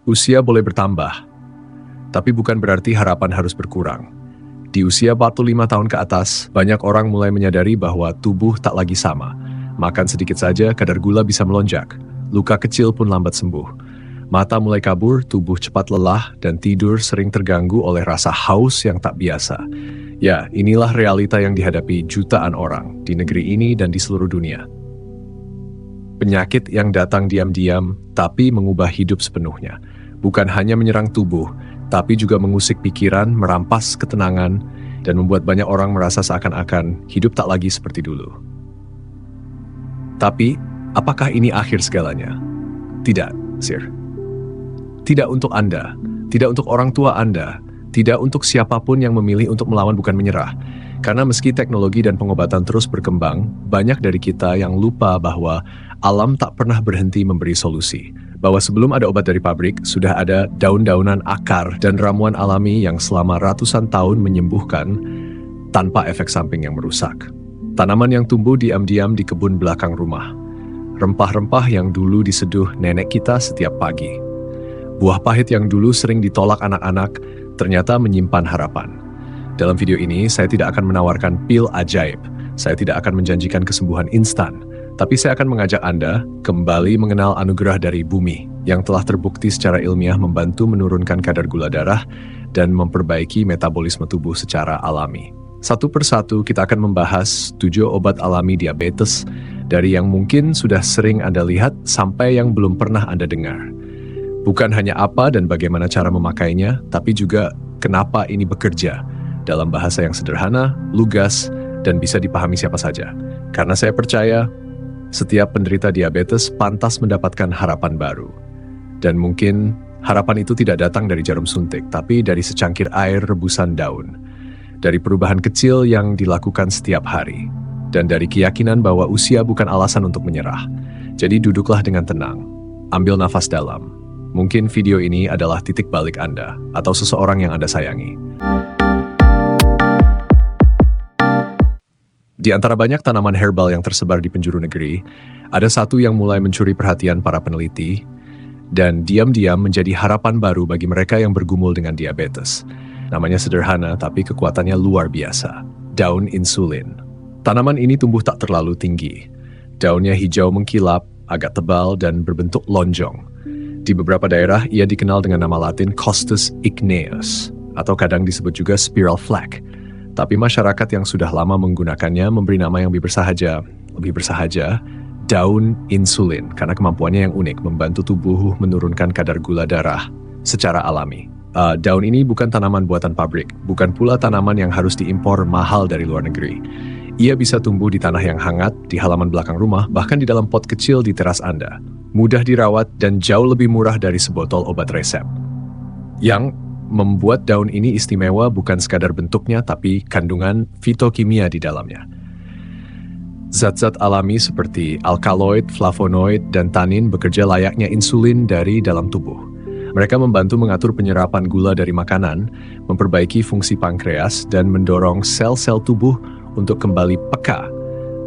Usia boleh bertambah, tapi bukan berarti harapan harus berkurang. Di usia 45 tahun ke atas, banyak orang mulai menyadari bahwa tubuh tak lagi sama. Makan sedikit saja, kadar gula bisa melonjak. Luka kecil pun lambat sembuh. Mata mulai kabur, tubuh cepat lelah, dan tidur sering terganggu oleh rasa haus yang tak biasa. Ya, inilah realita yang dihadapi jutaan orang di negeri ini dan di seluruh dunia. Penyakit yang datang diam-diam, tapi mengubah hidup sepenuhnya. Bukan hanya menyerang tubuh, tapi juga mengusik pikiran, merampas ketenangan, dan membuat banyak orang merasa seakan-akan hidup tak lagi seperti dulu. Tapi, apakah ini akhir segalanya? Tidak, Sir. Tidak untuk Anda, tidak untuk orang tua Anda, tidak untuk siapapun yang memilih untuk melawan bukan menyerah. Karena meski teknologi dan pengobatan terus berkembang, banyak dari kita yang lupa bahwa alam tak pernah berhenti memberi solusi. Bahwa sebelum ada obat dari pabrik, sudah ada daun-daunan akar dan ramuan alami yang selama ratusan tahun menyembuhkan tanpa efek samping yang merusak. Tanaman yang tumbuh diam-diam di kebun belakang rumah. Rempah-rempah yang dulu diseduh nenek kita setiap pagi. Buah pahit yang dulu sering ditolak anak-anak, ternyata menyimpan harapan. Dalam video ini, saya tidak akan menawarkan pil ajaib. Saya tidak akan menjanjikan kesembuhan instan. Tapi saya akan mengajak Anda kembali mengenal anugerah dari bumi yang telah terbukti secara ilmiah membantu menurunkan kadar gula darah dan memperbaiki metabolisme tubuh secara alami. Satu persatu kita akan membahas 7 obat alami diabetes dari yang mungkin sudah sering Anda lihat sampai yang belum pernah Anda dengar. Bukan hanya apa dan bagaimana cara memakainya, tapi juga kenapa ini bekerja dalam bahasa yang sederhana, lugas, dan bisa dipahami siapa saja. Karena saya percaya setiap penderita diabetes pantas mendapatkan harapan baru. Dan mungkin harapan itu tidak datang dari jarum suntik, tapi dari secangkir air rebusan daun. Dari perubahan kecil yang dilakukan setiap hari. Dan dari keyakinan bahwa usia bukan alasan untuk menyerah. Jadi duduklah dengan tenang. Ambil nafas dalam. Mungkin video ini adalah titik balik Anda, atau seseorang yang Anda sayangi. Di antara banyak tanaman herbal yang tersebar di penjuru negeri, ada satu yang mulai mencuri perhatian para peneliti, dan diam-diam menjadi harapan baru bagi mereka yang bergumul dengan diabetes. Namanya sederhana, tapi kekuatannya luar biasa. Daun insulin. Tanaman ini tumbuh tak terlalu tinggi. Daunnya hijau mengkilap, agak tebal, dan berbentuk lonjong. Di beberapa daerah, ia dikenal dengan nama Latin Costus igneus, atau kadang disebut juga spiral flag. Tapi masyarakat yang sudah lama menggunakannya memberi nama yang lebih bersahaja, daun insulin, karena kemampuannya yang unik membantu tubuh menurunkan kadar gula darah secara alami. Daun ini bukan tanaman buatan pabrik, bukan pula tanaman yang harus diimpor mahal dari luar negeri. Ia bisa tumbuh di tanah yang hangat, di halaman belakang rumah, bahkan di dalam pot kecil di teras Anda. Mudah dirawat dan jauh lebih murah dari sebotol obat resep. Yang membuat daun ini istimewa bukan sekadar bentuknya, tapi kandungan fitokimia di dalamnya. Zat-zat alami seperti alkaloid, flavonoid, dan tanin bekerja layaknya insulin dari dalam tubuh. Mereka membantu mengatur penyerapan gula dari makanan, memperbaiki fungsi pankreas, dan mendorong sel-sel tubuh untuk kembali peka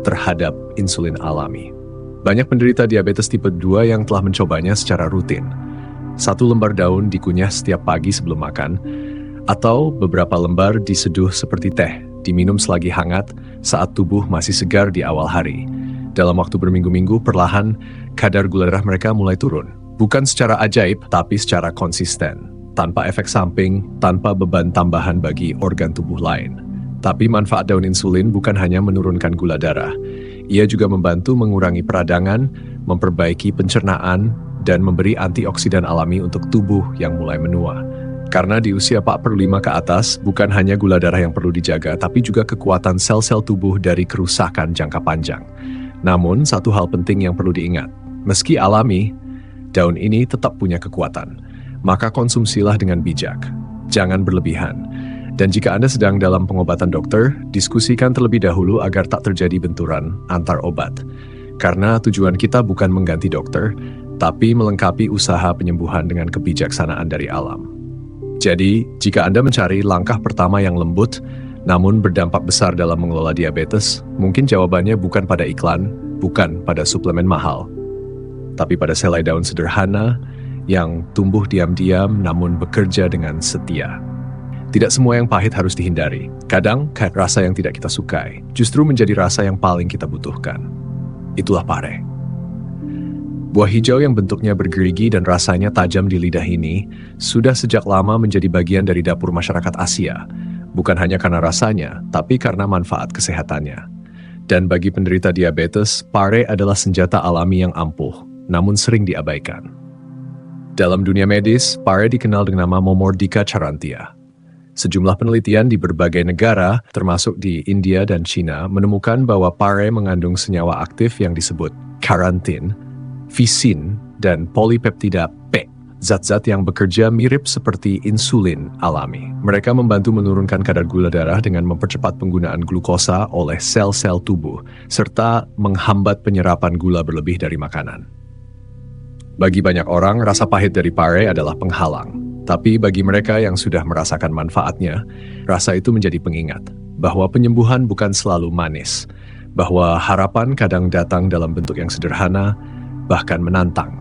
terhadap insulin alami. Banyak penderita diabetes tipe 2 yang telah mencobanya secara rutin. 1 lembar daun dikunyah setiap pagi sebelum makan, atau beberapa lembar diseduh seperti teh, diminum selagi hangat saat tubuh masih segar di awal hari. Dalam waktu berminggu-minggu, perlahan kadar gula darah mereka mulai turun. Bukan secara ajaib, tapi secara konsisten. Tanpa efek samping, tanpa beban tambahan bagi organ tubuh lain. Tapi manfaat daun insulin bukan hanya menurunkan gula darah. Ia juga membantu mengurangi peradangan, memperbaiki pencernaan, dan memberi antioksidan alami untuk tubuh yang mulai menua. Karena di usia 45 ke atas, bukan hanya gula darah yang perlu dijaga, tapi juga kekuatan sel-sel tubuh dari kerusakan jangka panjang. Namun, satu hal penting yang perlu diingat. Meski alami, daun ini tetap punya kekuatan. Maka konsumsilah dengan bijak. Jangan berlebihan. Dan jika Anda sedang dalam pengobatan dokter, diskusikan terlebih dahulu agar tak terjadi benturan antar obat. Karena tujuan kita bukan mengganti dokter, tapi melengkapi usaha penyembuhan dengan kebijaksanaan dari alam. Jadi, jika Anda mencari langkah pertama yang lembut, namun berdampak besar dalam mengelola diabetes, mungkin jawabannya bukan pada iklan, bukan pada suplemen mahal, tapi pada selai daun sederhana yang tumbuh diam-diam namun bekerja dengan setia. Tidak semua yang pahit harus dihindari. Kadang, rasa yang tidak kita sukai justru menjadi rasa yang paling kita butuhkan. Itulah pare. Buah hijau yang bentuknya bergerigi dan rasanya tajam di lidah ini sudah sejak lama menjadi bagian dari dapur masyarakat Asia, bukan hanya karena rasanya, tapi karena manfaat kesehatannya. Dan bagi penderita diabetes, pare adalah senjata alami yang ampuh, namun sering diabaikan. Dalam dunia medis, pare dikenal dengan nama Momordica charantia. Sejumlah penelitian di berbagai negara, termasuk di India dan China, menemukan bahwa pare mengandung senyawa aktif yang disebut karantin, visin, dan polipeptida P, zat-zat yang bekerja mirip seperti insulin alami. Mereka membantu menurunkan kadar gula darah dengan mempercepat penggunaan glukosa oleh sel-sel tubuh, serta menghambat penyerapan gula berlebih dari makanan. Bagi banyak orang, rasa pahit dari pare adalah penghalang. Tapi bagi mereka yang sudah merasakan manfaatnya, rasa itu menjadi pengingat bahwa penyembuhan bukan selalu manis, bahwa harapan kadang datang dalam bentuk yang sederhana, bahkan menantang.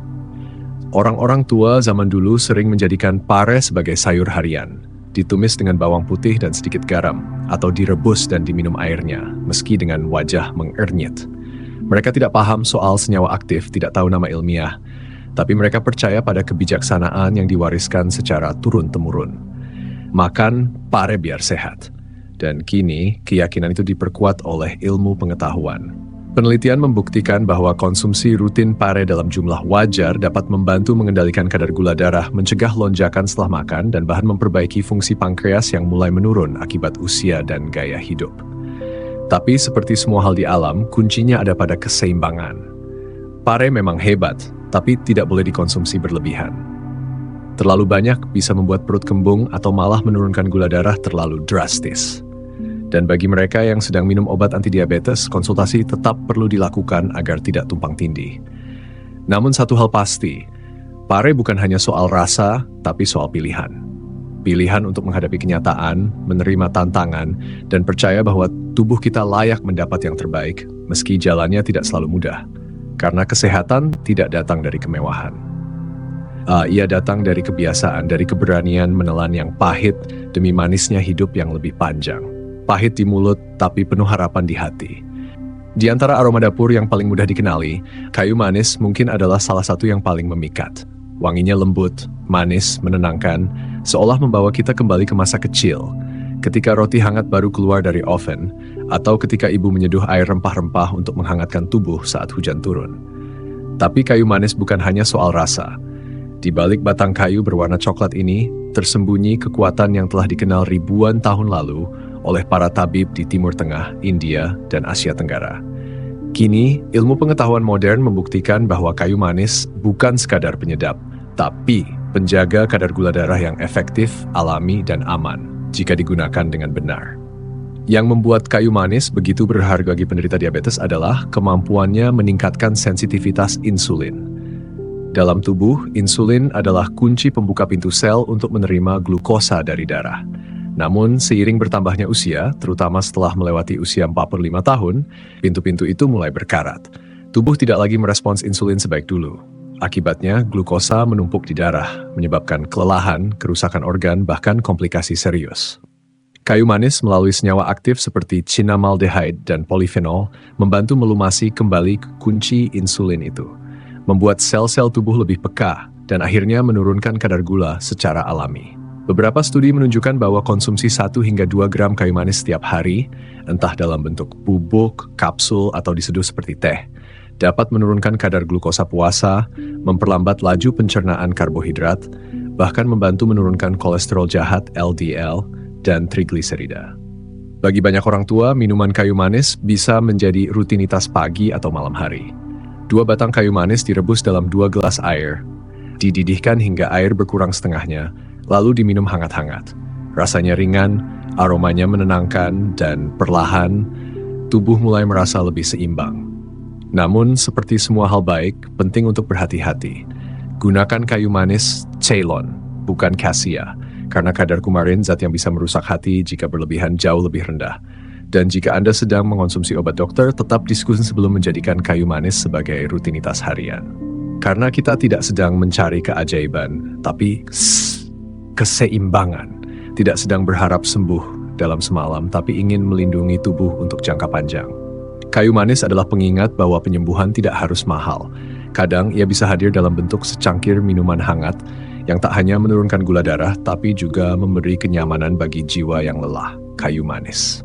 Orang-orang tua zaman dulu sering menjadikan pare sebagai sayur harian, ditumis dengan bawang putih dan sedikit garam, atau direbus dan diminum airnya, meski dengan wajah mengernyit. Mereka tidak paham soal senyawa aktif, tidak tahu nama ilmiah, tapi mereka percaya pada kebijaksanaan yang diwariskan secara turun-temurun. Makan pare biar sehat. Dan kini, keyakinan itu diperkuat oleh ilmu pengetahuan. Penelitian membuktikan bahwa konsumsi rutin pare dalam jumlah wajar dapat membantu mengendalikan kadar gula darah, mencegah lonjakan setelah makan, dan bahkan memperbaiki fungsi pankreas yang mulai menurun akibat usia dan gaya hidup. Tapi seperti semua hal di alam, kuncinya ada pada keseimbangan. Pare memang hebat, tapi tidak boleh dikonsumsi berlebihan. Terlalu banyak bisa membuat perut kembung atau malah menurunkan gula darah terlalu drastis. Dan bagi mereka yang sedang minum obat antidiabetes, konsultasi tetap perlu dilakukan agar tidak tumpang tindih. Namun satu hal pasti, pare bukan hanya soal rasa, tapi soal pilihan. Pilihan untuk menghadapi kenyataan, menerima tantangan, dan percaya bahwa tubuh kita layak mendapat yang terbaik, meski jalannya tidak selalu mudah. Karena kesehatan tidak datang dari kemewahan. Ia datang dari kebiasaan, dari keberanian menelan yang pahit demi manisnya hidup yang lebih panjang. Pahit di mulut, tapi penuh harapan di hati. Di antara aroma dapur yang paling mudah dikenali, kayu manis mungkin adalah salah satu yang paling memikat. Wanginya lembut, manis, menenangkan, seolah membawa kita kembali ke masa kecil. Ketika roti hangat baru keluar dari oven, atau ketika ibu menyeduh air rempah-rempah untuk menghangatkan tubuh saat hujan turun. Tapi kayu manis bukan hanya soal rasa. Di balik batang kayu berwarna coklat ini, tersembunyi kekuatan yang telah dikenal ribuan tahun lalu oleh para tabib di Timur Tengah, India, dan Asia Tenggara. Kini, ilmu pengetahuan modern membuktikan bahwa kayu manis bukan sekadar penyedap, tapi penjaga kadar gula darah yang efektif, alami, dan aman jika digunakan dengan benar. Yang membuat kayu manis begitu berharga bagi penderita diabetes adalah kemampuannya meningkatkan sensitivitas insulin. Dalam tubuh, insulin adalah kunci pembuka pintu sel untuk menerima glukosa dari darah. Namun, seiring bertambahnya usia, terutama setelah melewati usia 45 tahun, pintu-pintu itu mulai berkarat. Tubuh tidak lagi merespons insulin sebaik dulu. Akibatnya, glukosa menumpuk di darah, menyebabkan kelelahan, kerusakan organ, bahkan komplikasi serius. Kayu manis melalui senyawa aktif seperti cinnamaldehyde dan polifenol membantu melumasi kembali kunci insulin itu, membuat sel-sel tubuh lebih peka, dan akhirnya menurunkan kadar gula secara alami. Beberapa studi menunjukkan bahwa konsumsi 1 hingga 2 gram kayu manis setiap hari, entah dalam bentuk bubuk, kapsul, atau diseduh seperti teh, dapat menurunkan kadar glukosa puasa, memperlambat laju pencernaan karbohidrat, bahkan membantu menurunkan kolesterol jahat LDL dan trigliserida. Bagi banyak orang tua, minuman kayu manis bisa menjadi rutinitas pagi atau malam hari. 2 batang kayu manis direbus dalam 2 gelas air, dididihkan hingga air berkurang setengahnya, lalu diminum hangat-hangat. Rasanya ringan, aromanya menenangkan, dan perlahan, tubuh mulai merasa lebih seimbang. Namun, seperti semua hal baik, penting untuk berhati-hati. Gunakan kayu manis Ceylon, bukan Cassia, karena kadar kumarin zat yang bisa merusak hati jika berlebihan jauh lebih rendah. Dan jika Anda sedang mengonsumsi obat dokter, tetap diskusi sebelum menjadikan kayu manis sebagai rutinitas harian. Karena kita tidak sedang mencari keajaiban, tapi keseimbangan. Tidak sedang berharap sembuh dalam semalam, tapi ingin melindungi tubuh untuk jangka panjang. Kayu manis adalah pengingat bahwa penyembuhan tidak harus mahal. Kadang ia bisa hadir dalam bentuk secangkir minuman hangat yang tak hanya menurunkan gula darah, tapi juga memberi kenyamanan bagi jiwa yang lelah. Kayu manis.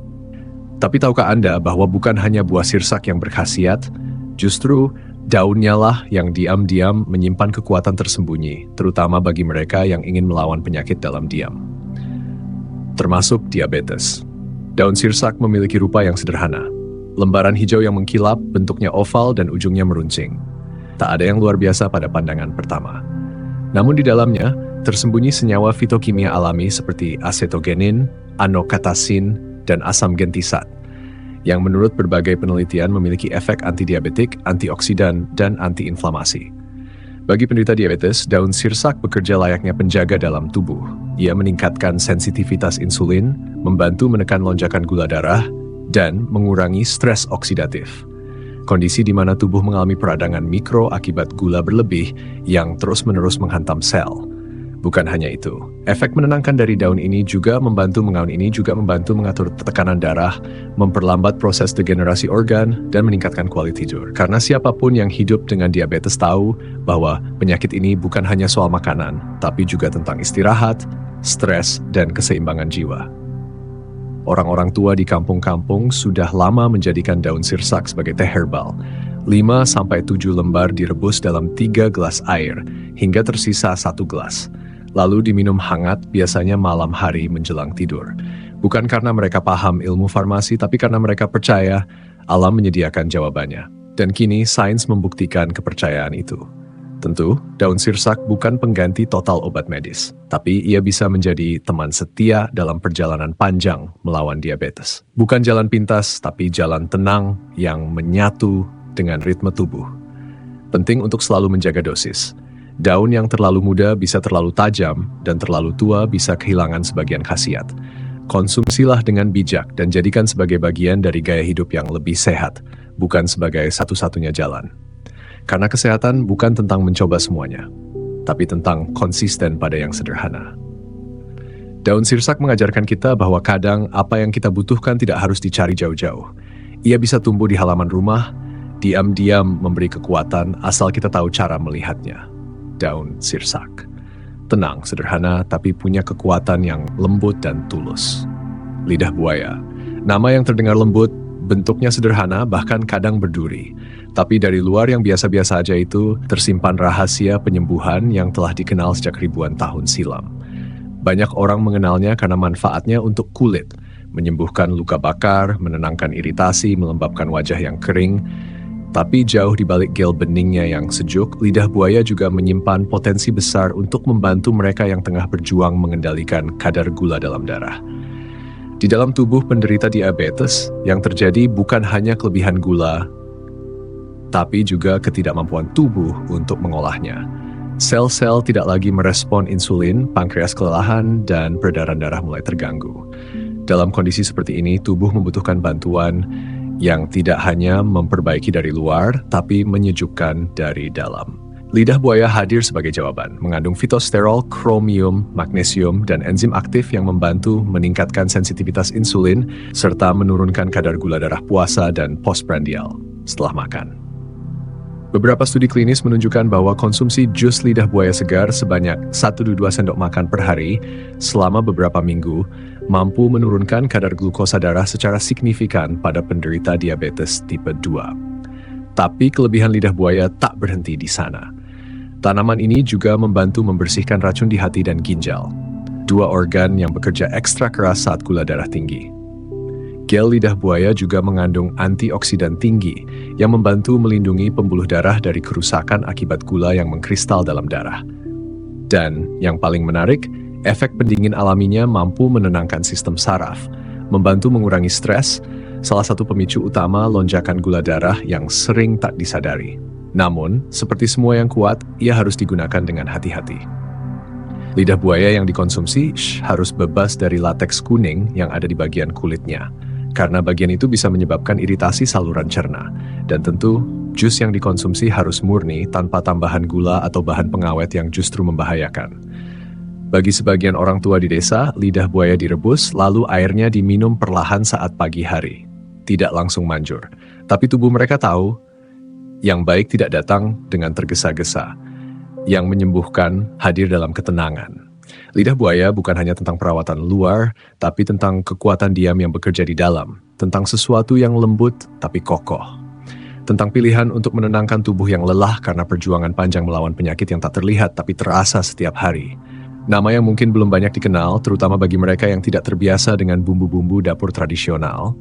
Tapi tahukah Anda bahwa bukan hanya buah sirsak yang berkhasiat, justru daunnya lah yang diam-diam menyimpan kekuatan tersembunyi, terutama bagi mereka yang ingin melawan penyakit dalam diam. Termasuk diabetes. Daun sirsak memiliki rupa yang sederhana. Lembaran hijau yang mengkilap, bentuknya oval dan ujungnya meruncing. Tak ada yang luar biasa pada pandangan pertama. Namun di dalamnya, tersembunyi senyawa fitokimia alami seperti acetogenin, anokatasin, dan asam gentisat, yang menurut berbagai penelitian memiliki efek antidiabetik, antioksidan, dan antiinflamasi. Bagi penderita diabetes, daun sirsak bekerja layaknya penjaga dalam tubuh. Ia meningkatkan sensitivitas insulin, membantu menekan lonjakan gula darah, dan mengurangi stres oksidatif. Kondisi di mana tubuh mengalami peradangan mikro akibat gula berlebih yang terus-menerus menghantam sel. Bukan hanya itu, efek menenangkan dari daun ini juga membantu mengatur tekanan darah, memperlambat proses degenerasi organ, dan meningkatkan kualitas tidur. Karena siapapun yang hidup dengan diabetes tahu bahwa penyakit ini bukan hanya soal makanan, tapi juga tentang istirahat, stres, dan keseimbangan jiwa. Orang-orang tua di kampung-kampung sudah lama menjadikan daun sirsak sebagai teh herbal. 5-7 lembar direbus dalam 3 gelas air, hingga tersisa 1 gelas. Lalu diminum hangat biasanya malam hari menjelang tidur. Bukan karena mereka paham ilmu farmasi, tapi karena mereka percaya alam menyediakan jawabannya. Dan kini sains membuktikan kepercayaan itu. Tentu, daun sirsak bukan pengganti total obat medis, tapi ia bisa menjadi teman setia dalam perjalanan panjang melawan diabetes. Bukan jalan pintas, tapi jalan tenang yang menyatu dengan ritme tubuh. Penting untuk selalu menjaga dosis. Daun yang terlalu muda bisa terlalu tajam, dan terlalu tua bisa kehilangan sebagian khasiat. Konsumsilah dengan bijak dan jadikan sebagai bagian dari gaya hidup yang lebih sehat, bukan sebagai satu-satunya jalan. Karena kesehatan bukan tentang mencoba semuanya, tapi tentang konsisten pada yang sederhana. Daun sirsak mengajarkan kita bahwa kadang apa yang kita butuhkan tidak harus dicari jauh-jauh. Ia bisa tumbuh di halaman rumah, diam-diam memberi kekuatan asal kita tahu cara melihatnya. Daun sirsak. Tenang, sederhana, tapi punya kekuatan yang lembut dan tulus. Lidah buaya. Nama yang terdengar lembut, bentuknya sederhana, bahkan kadang berduri. Tapi dari luar yang biasa-biasa aja itu, tersimpan rahasia penyembuhan yang telah dikenal sejak ribuan tahun silam. Banyak orang mengenalnya karena manfaatnya untuk kulit, menyembuhkan luka bakar, menenangkan iritasi, melembabkan wajah yang kering. Tapi jauh di balik gel beningnya yang sejuk, lidah buaya juga menyimpan potensi besar untuk membantu mereka yang tengah berjuang mengendalikan kadar gula dalam darah. Di dalam tubuh penderita diabetes, yang terjadi bukan hanya kelebihan gula, tapi juga ketidakmampuan tubuh untuk mengolahnya. Sel-sel tidak lagi merespon insulin, pankreas kelelahan, dan peredaran darah mulai terganggu. Dalam kondisi seperti ini, tubuh membutuhkan bantuan yang tidak hanya memperbaiki dari luar, tapi menyejukkan dari dalam. Lidah buaya hadir sebagai jawaban, mengandung fitosterol, kromium, magnesium, dan enzim aktif yang membantu meningkatkan sensitivitas insulin, serta menurunkan kadar gula darah puasa dan postprandial setelah makan. Beberapa studi klinis menunjukkan bahwa konsumsi jus lidah buaya segar sebanyak 1-2 sendok makan per hari selama beberapa minggu mampu menurunkan kadar glukosa darah secara signifikan pada penderita diabetes tipe 2. Tapi kelebihan lidah buaya tak berhenti di sana. Tanaman ini juga membantu membersihkan racun di hati dan ginjal, 2 organ yang bekerja ekstra keras saat gula darah tinggi. Gel lidah buaya juga mengandung antioksidan tinggi yang membantu melindungi pembuluh darah dari kerusakan akibat gula yang mengkristal dalam darah. Dan yang paling menarik, efek pendingin alaminya mampu menenangkan sistem saraf, membantu mengurangi stres, salah satu pemicu utama lonjakan gula darah yang sering tak disadari. Namun, seperti semua yang kuat, ia harus digunakan dengan hati-hati. Lidah buaya yang dikonsumsi harus bebas dari lateks kuning yang ada di bagian kulitnya, karena bagian itu bisa menyebabkan iritasi saluran cerna, dan tentu Jus yang dikonsumsi harus murni tanpa tambahan gula atau bahan pengawet yang justru membahayakan. Bagi sebagian orang tua di desa, lidah buaya direbus lalu airnya diminum perlahan saat pagi hari. Tidak langsung manjur, tapi tubuh mereka tahu yang baik tidak datang dengan tergesa-gesa. Yang menyembuhkan hadir dalam ketenangan. Lidah buaya bukan hanya tentang perawatan luar, tapi tentang kekuatan diam yang bekerja di dalam, tentang sesuatu yang lembut tapi kokoh, tentang pilihan untuk menenangkan tubuh yang lelah karena perjuangan panjang melawan penyakit yang tak terlihat tapi terasa setiap hari. Nama yang mungkin belum banyak dikenal, terutama bagi mereka yang tidak terbiasa dengan bumbu-bumbu dapur tradisional.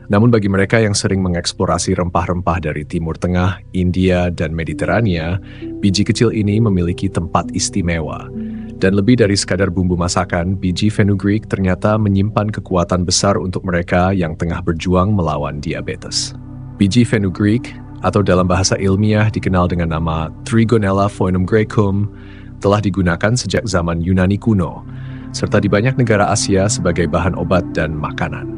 Namun bagi mereka yang sering mengeksplorasi rempah-rempah dari Timur Tengah, India, dan Mediterania, biji kecil ini memiliki tempat istimewa. Dan lebih dari sekadar bumbu masakan, biji fenugreek ternyata menyimpan kekuatan besar untuk mereka yang tengah berjuang melawan diabetes. Biji fenugreek, atau dalam bahasa ilmiah dikenal dengan nama Trigonella phoenum-graecum, telah digunakan sejak zaman Yunani kuno, serta di banyak negara Asia sebagai bahan obat dan makanan.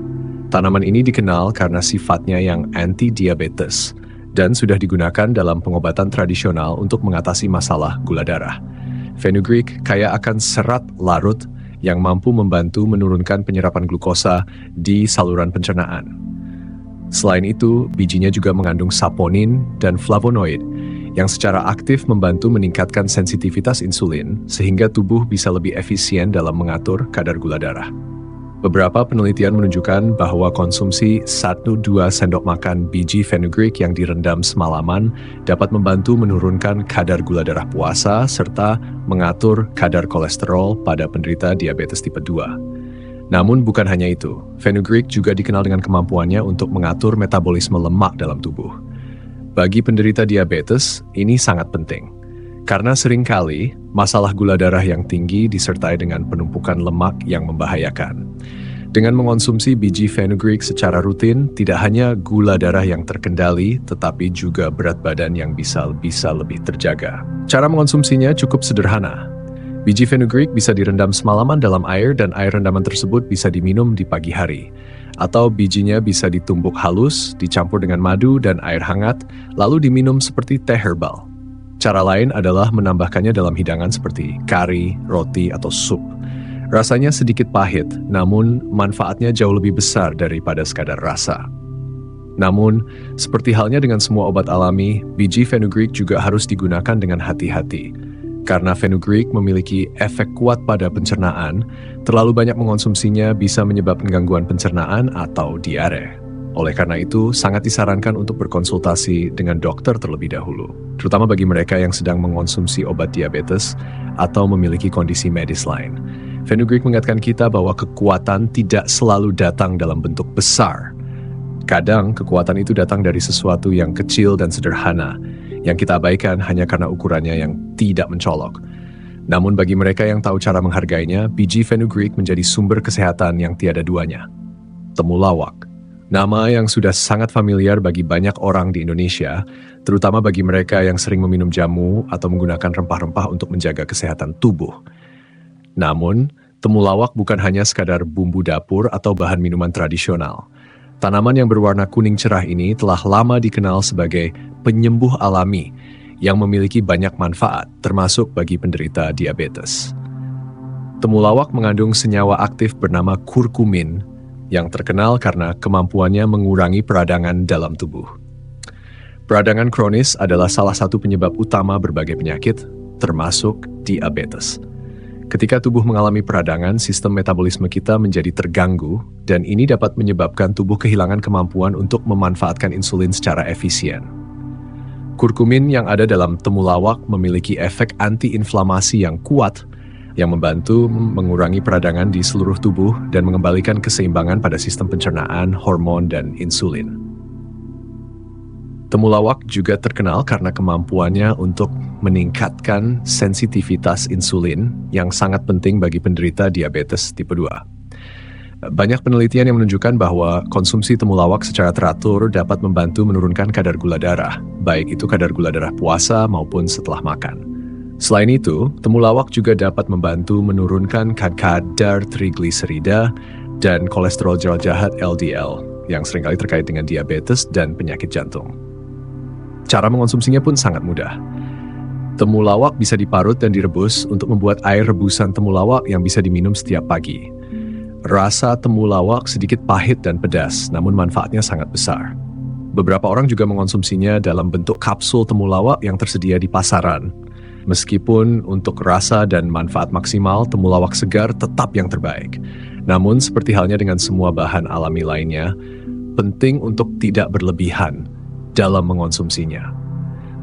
Tanaman ini dikenal karena sifatnya yang anti-diabetes dan sudah digunakan dalam pengobatan tradisional untuk mengatasi masalah gula darah. Fenugreek kaya akan serat larut yang mampu membantu menurunkan penyerapan glukosa di saluran pencernaan. Selain itu, bijinya juga mengandung saponin dan flavonoid yang secara aktif membantu meningkatkan sensitivitas insulin sehingga tubuh bisa lebih efisien dalam mengatur kadar gula darah. Beberapa penelitian menunjukkan bahwa konsumsi 1-2 sendok makan biji fenugreek yang direndam semalaman dapat membantu menurunkan kadar gula darah puasa serta mengatur kadar kolesterol pada penderita diabetes tipe 2. Namun bukan hanya itu, fenugreek juga dikenal dengan kemampuannya untuk mengatur metabolisme lemak dalam tubuh. Bagi penderita diabetes, ini sangat penting. Karena seringkali, masalah gula darah yang tinggi disertai dengan penumpukan lemak yang membahayakan. Dengan mengonsumsi biji fenugreek secara rutin, tidak hanya gula darah yang terkendali, tetapi juga berat badan yang bisa lebih terjaga. Cara mengonsumsinya cukup sederhana. Biji fenugreek bisa direndam semalaman dalam air dan air rendaman tersebut bisa diminum di pagi hari. Atau bijinya bisa ditumbuk halus, dicampur dengan madu dan air hangat, lalu diminum seperti teh herbal. Cara lain adalah menambahkannya dalam hidangan seperti kari, roti, atau sup. Rasanya sedikit pahit, namun manfaatnya jauh lebih besar daripada sekadar rasa. Namun, seperti halnya dengan semua obat alami, biji fenugreek juga harus digunakan dengan hati-hati. Karena fenugreek memiliki efek kuat pada pencernaan, terlalu banyak mengonsumsinya bisa menyebabkan gangguan pencernaan atau diare. Oleh karena itu, sangat disarankan untuk berkonsultasi dengan dokter terlebih dahulu, terutama bagi mereka yang sedang mengonsumsi obat diabetes atau memiliki kondisi medis lain. Fenugreek mengingatkan kita bahwa kekuatan tidak selalu datang dalam bentuk besar. Kadang, kekuatan itu datang dari sesuatu yang kecil dan sederhana, yang kita abaikan hanya karena ukurannya yang tidak mencolok. Namun bagi mereka yang tahu cara menghargainya, biji fenugreek menjadi sumber kesehatan yang tiada duanya. Temulawak. Nama yang sudah sangat familiar bagi banyak orang di Indonesia, terutama bagi mereka yang sering meminum jamu atau menggunakan rempah-rempah untuk menjaga kesehatan tubuh. Namun, temulawak bukan hanya sekadar bumbu dapur atau bahan minuman tradisional. Tanaman yang berwarna kuning cerah ini telah lama dikenal sebagai penyembuh alami yang memiliki banyak manfaat, termasuk bagi penderita diabetes. Temulawak mengandung senyawa aktif bernama kurkumin, yang terkenal karena kemampuannya mengurangi peradangan dalam tubuh. Peradangan kronis adalah salah satu penyebab utama berbagai penyakit, termasuk diabetes. Ketika tubuh mengalami peradangan, sistem metabolisme kita menjadi terganggu, dan ini dapat menyebabkan tubuh kehilangan kemampuan untuk memanfaatkan insulin secara efisien. Kurkumin yang ada dalam temulawak memiliki efek anti-inflamasi yang kuat, yang membantu mengurangi peradangan di seluruh tubuh dan mengembalikan keseimbangan pada sistem pencernaan, hormon, dan insulin. Temulawak juga terkenal karena kemampuannya untuk meningkatkan sensitivitas insulin yang sangat penting bagi penderita diabetes tipe 2. Banyak penelitian yang menunjukkan bahwa konsumsi temulawak secara teratur dapat membantu menurunkan kadar gula darah, baik itu kadar gula darah puasa maupun setelah makan. Selain itu, temulawak juga dapat membantu menurunkan kadar trigliserida dan kolesterol jahat LDL yang seringkali terkait dengan diabetes dan penyakit jantung. Cara mengonsumsinya pun sangat mudah. Temulawak bisa diparut dan direbus untuk membuat air rebusan temulawak yang bisa diminum setiap pagi. Rasa temulawak sedikit pahit dan pedas, namun manfaatnya sangat besar. Beberapa orang juga mengonsumsinya dalam bentuk kapsul temulawak yang tersedia di pasaran. Meskipun untuk rasa dan manfaat maksimal, temulawak segar tetap yang terbaik. Namun seperti halnya dengan semua bahan alami lainnya, penting untuk tidak berlebihan dalam mengonsumsinya.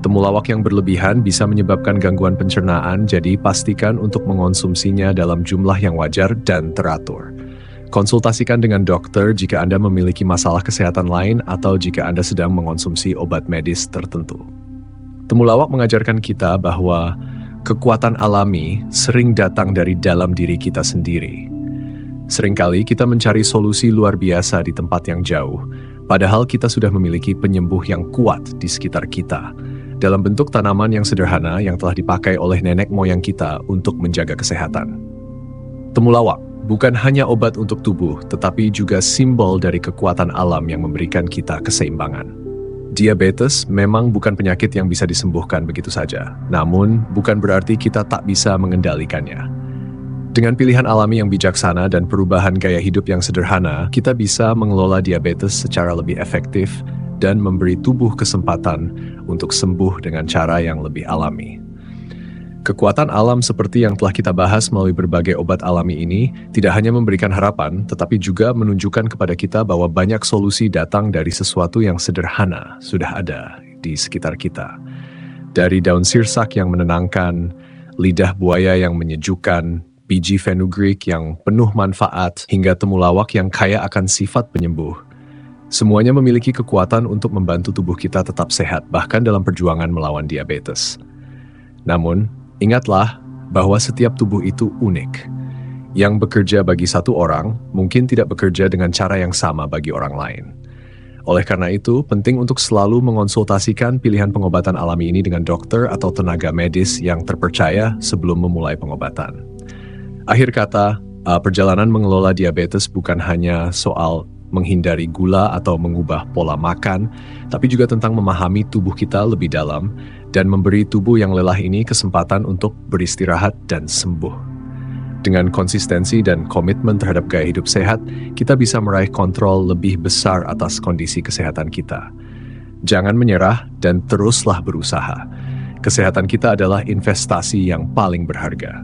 Temulawak yang berlebihan bisa menyebabkan gangguan pencernaan, jadi pastikan untuk mengonsumsinya dalam jumlah yang wajar dan teratur. Konsultasikan dengan dokter jika Anda memiliki masalah kesehatan lain atau jika Anda sedang mengonsumsi obat medis tertentu. Temulawak mengajarkan kita bahwa kekuatan alami sering datang dari dalam diri kita sendiri. Seringkali kita mencari solusi luar biasa di tempat yang jauh, padahal kita sudah memiliki penyembuh yang kuat di sekitar kita, dalam bentuk tanaman yang sederhana yang telah dipakai oleh nenek moyang kita untuk menjaga kesehatan. Temulawak bukan hanya obat untuk tubuh, tetapi juga simbol dari kekuatan alam yang memberikan kita keseimbangan. Diabetes memang bukan penyakit yang bisa disembuhkan begitu saja, namun bukan berarti kita tak bisa mengendalikannya. Dengan pilihan alami yang bijaksana dan perubahan gaya hidup yang sederhana, kita bisa mengelola diabetes secara lebih efektif dan memberi tubuh kesempatan untuk sembuh dengan cara yang lebih alami. Kekuatan alam seperti yang telah kita bahas melalui berbagai obat alami ini tidak hanya memberikan harapan, tetapi juga menunjukkan kepada kita bahwa banyak solusi datang dari sesuatu yang sederhana sudah ada di sekitar kita. Dari daun sirsak yang menenangkan, lidah buaya yang menyejukkan, biji fenugreek yang penuh manfaat, hingga temulawak yang kaya akan sifat penyembuh. Semuanya memiliki kekuatan untuk membantu tubuh kita tetap sehat, bahkan dalam perjuangan melawan diabetes. Namun, ingatlah bahwa setiap tubuh itu unik. Yang bekerja bagi satu orang, mungkin tidak bekerja dengan cara yang sama bagi orang lain. Oleh karena itu, penting untuk selalu mengonsultasikan pilihan pengobatan alami ini dengan dokter atau tenaga medis yang terpercaya sebelum memulai pengobatan. Akhir kata, perjalanan mengelola diabetes bukan hanya soal menghindari gula atau mengubah pola makan, tapi juga tentang memahami tubuh kita lebih dalam dan memberi tubuh yang lelah ini kesempatan untuk beristirahat dan sembuh. Dengan konsistensi dan komitmen terhadap gaya hidup sehat, kita bisa meraih kontrol lebih besar atas kondisi kesehatan kita. Jangan menyerah dan teruslah berusaha. Kesehatan kita adalah investasi yang paling berharga.